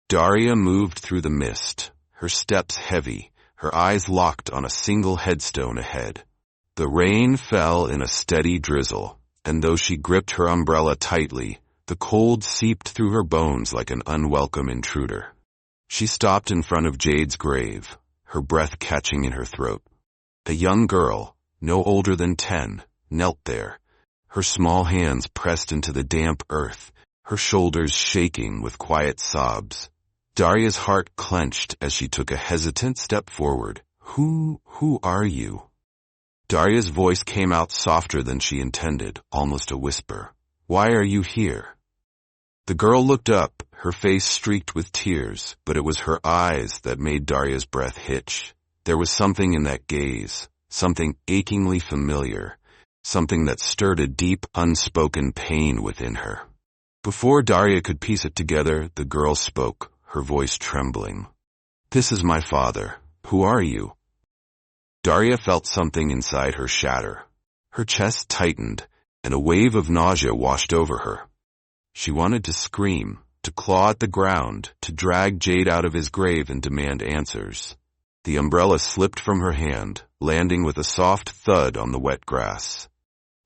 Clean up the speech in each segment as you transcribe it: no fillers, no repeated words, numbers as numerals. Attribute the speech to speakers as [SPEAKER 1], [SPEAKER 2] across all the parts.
[SPEAKER 1] Daria moved through the mist, her steps heavy, her eyes locked on a single headstone ahead. The rain fell in a steady drizzle, and though she gripped her umbrella tightly, the cold seeped through her bones like an unwelcome intruder. She stopped in front of Jade's grave, her breath catching in her throat. A young girl, no older than 10, knelt there, her small hands pressed into the damp earth, her shoulders shaking with quiet sobs. Daria's heart clenched as she took a hesitant step forward. Who are you?" Daria's voice came out softer than she intended, almost a whisper. "Why are you here?" The girl looked up, her face streaked with tears, but it was her eyes that made Daria's breath hitch. There was something in that gaze, something achingly familiar, something that stirred a deep, unspoken pain within her. Before Daria could piece it together, the girl spoke, her voice trembling. "This is my father. Who are you?" Daria felt something inside her shatter. Her chest tightened, and a wave of nausea washed over her. She wanted to scream, to claw at the ground, to drag Jade out of his grave and demand answers. The umbrella slipped from her hand, landing with a soft thud on the wet grass.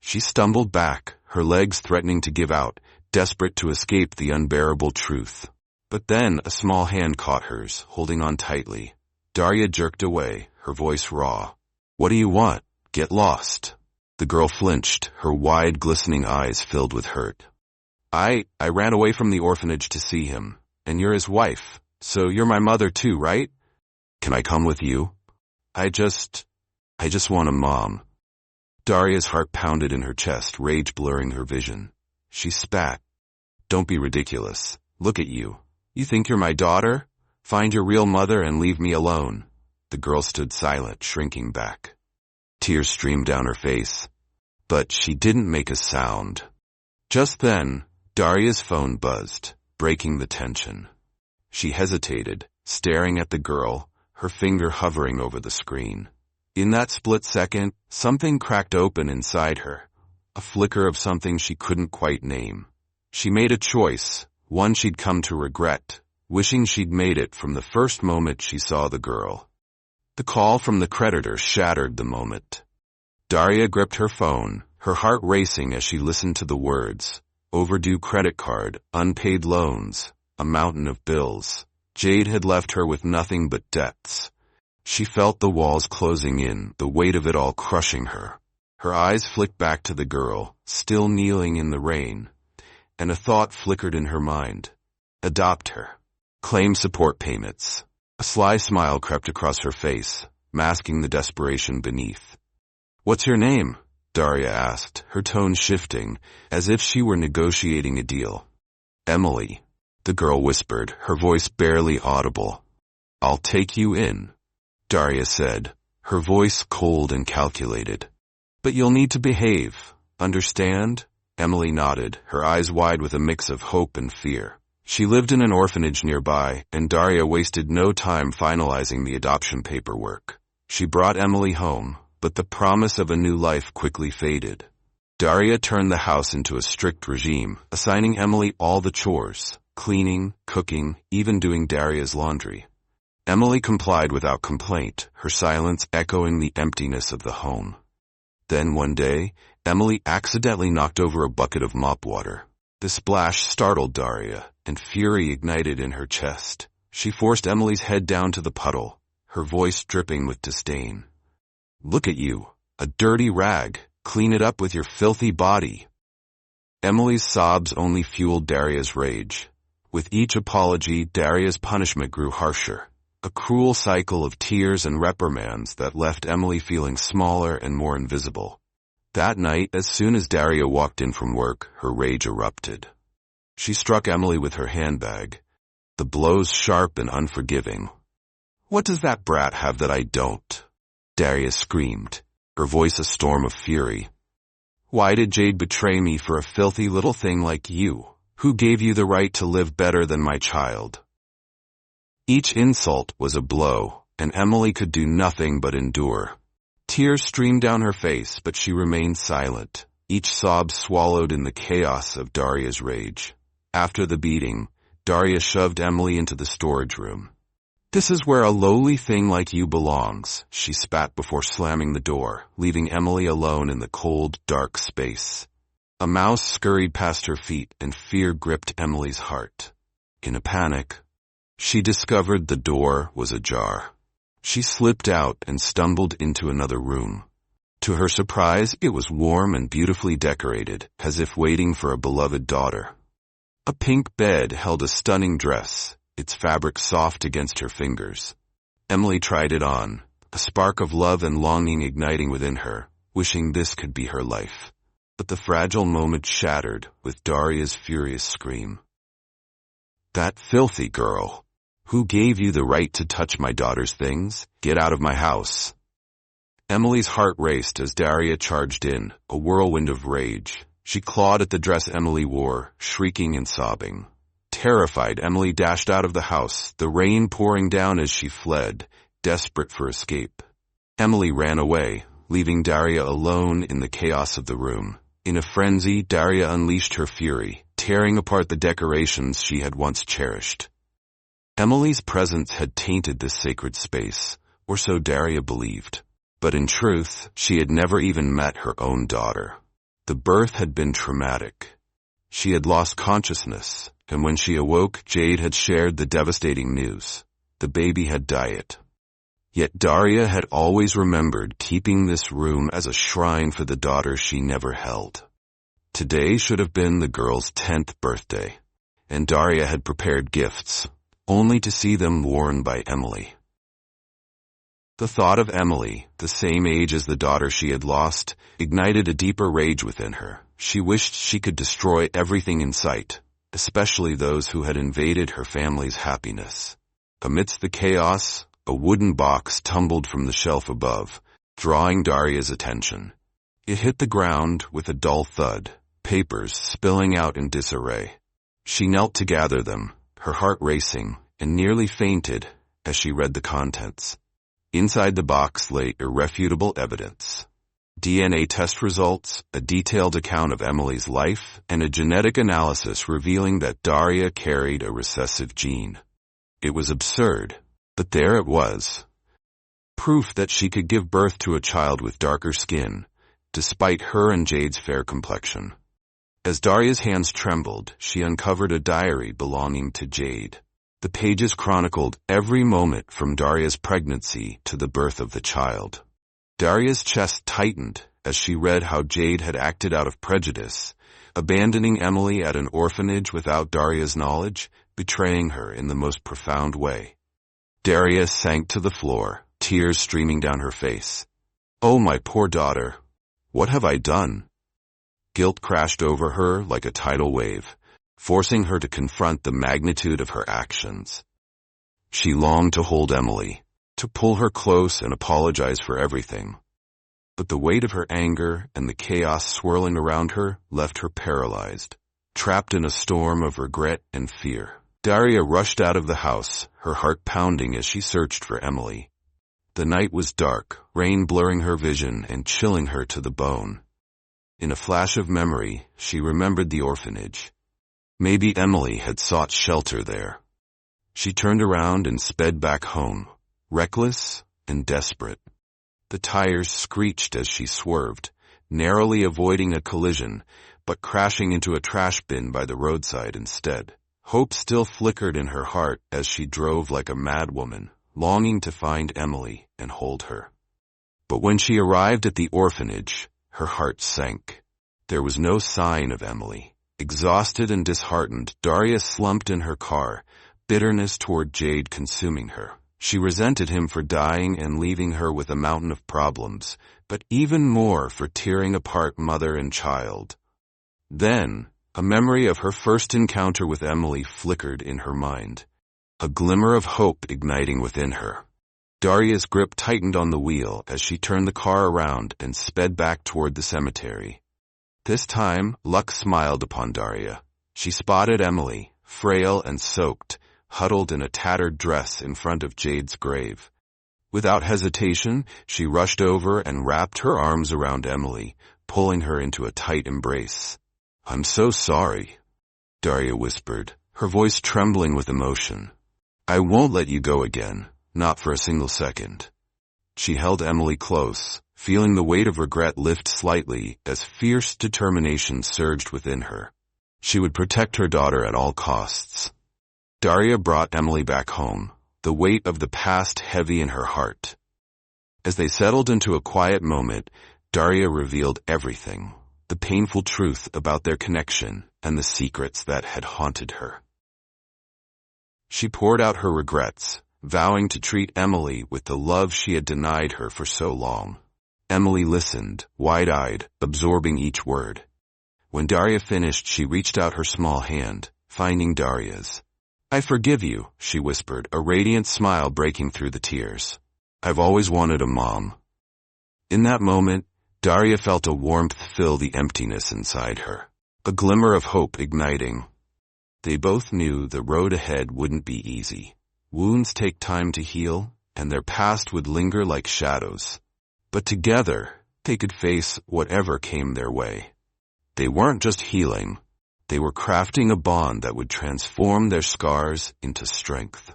[SPEAKER 1] She stumbled back, her legs threatening to give out, desperate to escape the unbearable truth. But then a small hand caught hers, holding on tightly. Daria jerked away, her voice raw. "What do you want? Get lost." The girl flinched, her wide, glistening eyes filled with hurt. I ran away from the orphanage to see him, and you're his wife, so you're my mother too, right? Can I come with you? I just want a mom." Daria's heart pounded in her chest, rage blurring her vision. She spat. "Don't be ridiculous. Look at you. You think you're my daughter? Find your real mother and leave me alone." The girl stood silent, shrinking back. Tears streamed down her face, but she didn't make a sound. Just then, Daria's phone buzzed, breaking the tension. She hesitated, staring at the girl, her finger hovering over the screen. In that split second, something cracked open inside her, a flicker of something she couldn't quite name. She made a choice, one she'd come to regret, wishing she'd made it from the first moment she saw the girl. The call from the creditor shattered the moment. Daria gripped her phone, her heart racing as she listened to the words. Overdue credit card, unpaid loans, a mountain of bills. Jade had left her with nothing but debts. She felt the walls closing in, the weight of it all crushing her. Her eyes flicked back to the girl, still kneeling in the rain, and a thought flickered in her mind. Adopt her. Claim support payments. A sly smile crept across her face, masking the desperation beneath. "What's your name?" Daria asked, her tone shifting, as if she were negotiating a deal. "Emily," the girl whispered, her voice barely audible. "I'll take you in," Daria said, her voice cold and calculated. "But you'll need to behave, understand?" Emily nodded, her eyes wide with a mix of hope and fear. She lived in an orphanage nearby, and Daria wasted no time finalizing the adoption paperwork. She brought Emily home, but the promise of a new life quickly faded. Daria turned the house into a strict regime, assigning Emily all the chores, cleaning, cooking, even doing Daria's laundry. Emily complied without complaint, her silence echoing the emptiness of the home. Then one day, Emily accidentally knocked over a bucket of mop water. The splash startled Daria, and fury ignited in her chest. She forced Emily's head down to the puddle, her voice dripping with disdain. "Look at you, a dirty rag. Clean it up with your filthy body." Emily's sobs only fueled Daria's rage. With each apology, Daria's punishment grew harsher, a cruel cycle of tears and reprimands that left Emily feeling smaller and more invisible. That night, as soon as Daria walked in from work, her rage erupted. She struck Emily with her handbag, the blows sharp and unforgiving. "What does that brat have that I don't?" Daria screamed, her voice a storm of fury. "Why did Jade betray me for a filthy little thing like you? Who gave you the right to live better than my child?" Each insult was a blow, and Emily could do nothing but endure. Tears streamed down her face, but she remained silent, each sob swallowed in the chaos of Daria's rage. After the beating, Daria shoved Emily into the storage room. "This is where a lowly thing like you belongs," she spat before slamming the door, leaving Emily alone in the cold, dark space. A mouse scurried past her feet and fear gripped Emily's heart. In a panic, she discovered the door was ajar. She slipped out and stumbled into another room. To her surprise, it was warm and beautifully decorated, as if waiting for a beloved daughter. A pink bed held a stunning dress, its fabric soft against her fingers. Emily tried it on, a spark of love and longing igniting within her, wishing this could be her life. But the fragile moment shattered with Daria's furious scream. "That filthy girl! Who gave you the right to touch my daughter's things? Get out of my house!" Emily's heart raced as Daria charged in, a whirlwind of rage. She clawed at the dress Emily wore, shrieking and sobbing. Terrified, Emily dashed out of the house, the rain pouring down as she fled, desperate for escape. Emily ran away, leaving Daria alone in the chaos of the room. In a frenzy, Daria unleashed her fury, tearing apart the decorations she had once cherished. Emily's presence had tainted this sacred space, or so Daria believed. But in truth, she had never even met her own daughter. The birth had been traumatic. She had lost consciousness, and when she awoke, Jade had shared the devastating news. The baby had died. Yet Daria had always remembered keeping this room as a shrine for the daughter she never held. Today should have been the girl's 10th birthday, and Daria had prepared gifts, only to see them worn by Emily. The thought of Emily, the same age as the daughter she had lost, ignited a deeper rage within her. She wished she could destroy everything in sight, especially those who had invaded her family's happiness. Amidst the chaos, a wooden box tumbled from the shelf above, drawing Daria's attention. It hit the ground with a dull thud, papers spilling out in disarray. She knelt to gather them, her heart racing, and nearly fainted as she read the contents. Inside the box lay irrefutable evidence. DNA test results, a detailed account of Emily's life, and a genetic analysis revealing that Daria carried a recessive gene. It was absurd, but there it was. Proof that she could give birth to a child with darker skin, despite her and Jade's fair complexion. As Daria's hands trembled, she uncovered a diary belonging to Jade. The pages chronicled every moment from Daria's pregnancy to the birth of the child. Daria's chest tightened as she read how Jade had acted out of prejudice, abandoning Emily at an orphanage without Daria's knowledge, betraying her in the most profound way. Daria sank to the floor, tears streaming down her face. "Oh, my poor daughter. What have I done?" Guilt crashed over her like a tidal wave, forcing her to confront the magnitude of her actions. She longed to hold Emily, to pull her close and apologize for everything. But the weight of her anger and the chaos swirling around her left her paralyzed, trapped in a storm of regret and fear. Daria rushed out of the house, her heart pounding as she searched for Emily. The night was dark, rain blurring her vision and chilling her to the bone. In a flash of memory, she remembered the orphanage. Maybe Emily had sought shelter there. She turned around and sped back home, reckless and desperate. The tires screeched as she swerved, narrowly avoiding a collision, but crashing into a trash bin by the roadside instead. Hope still flickered in her heart as she drove like a madwoman, longing to find Emily and hold her. But when she arrived at the orphanage, her heart sank. There was no sign of Emily. Exhausted and disheartened, Daria slumped in her car, bitterness toward Jade consuming her. She resented him for dying and leaving her with a mountain of problems, but even more for tearing apart mother and child. Then, a memory of her first encounter with Emily flickered in her mind, a glimmer of hope igniting within her. Daria's grip tightened on the wheel as she turned the car around and sped back toward the cemetery. This time, luck smiled upon Daria. She spotted Emily, frail and soaked, huddled in a tattered dress in front of Jade's grave. Without hesitation, she rushed over and wrapped her arms around Emily, pulling her into a tight embrace. "I'm so sorry," Daria whispered, her voice trembling with emotion. "I won't let you go again, not for a single second." She held Emily close, feeling the weight of regret lift slightly as fierce determination surged within her. She would protect her daughter at all costs. Daria brought Emily back home, the weight of the past heavy in her heart. As they settled into a quiet moment, Daria revealed everything, the painful truth about their connection and the secrets that had haunted her. She poured out her regrets, vowing to treat Emily with the love she had denied her for so long. Emily listened, wide-eyed, absorbing each word. When Daria finished, she reached out her small hand, finding Daria's. "I forgive you," she whispered, a radiant smile breaking through the tears. "I've always wanted a mom." In that moment, Daria felt a warmth fill the emptiness inside her, a glimmer of hope igniting. They both knew the road ahead wouldn't be easy. Wounds take time to heal, and their past would linger like shadows. But together, they could face whatever came their way. They weren't just healing, they were crafting a bond that would transform their scars into strength.